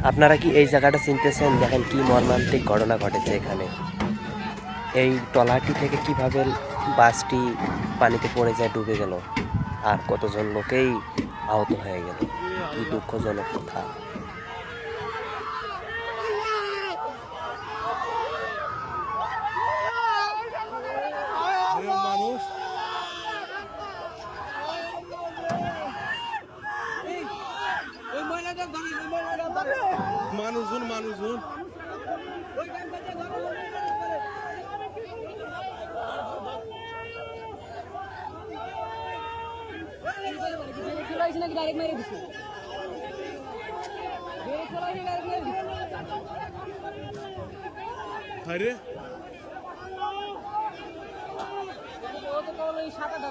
আপনারা কি এই জায়গাটা চিনতেছেন? দেখেন কি মর্মান্তিক ঘটনা ঘটেছে এখানে। এই ট্রলারটি থেকে কিভাবে বাসটি পানিতে পড়ে যায়, ডুবে গেল, আর কতজন লোকেই আহত হয়ে গেল। কি দুঃখজনক কথা। মানুষ মানুষজন মানুষজন আরে সাত আট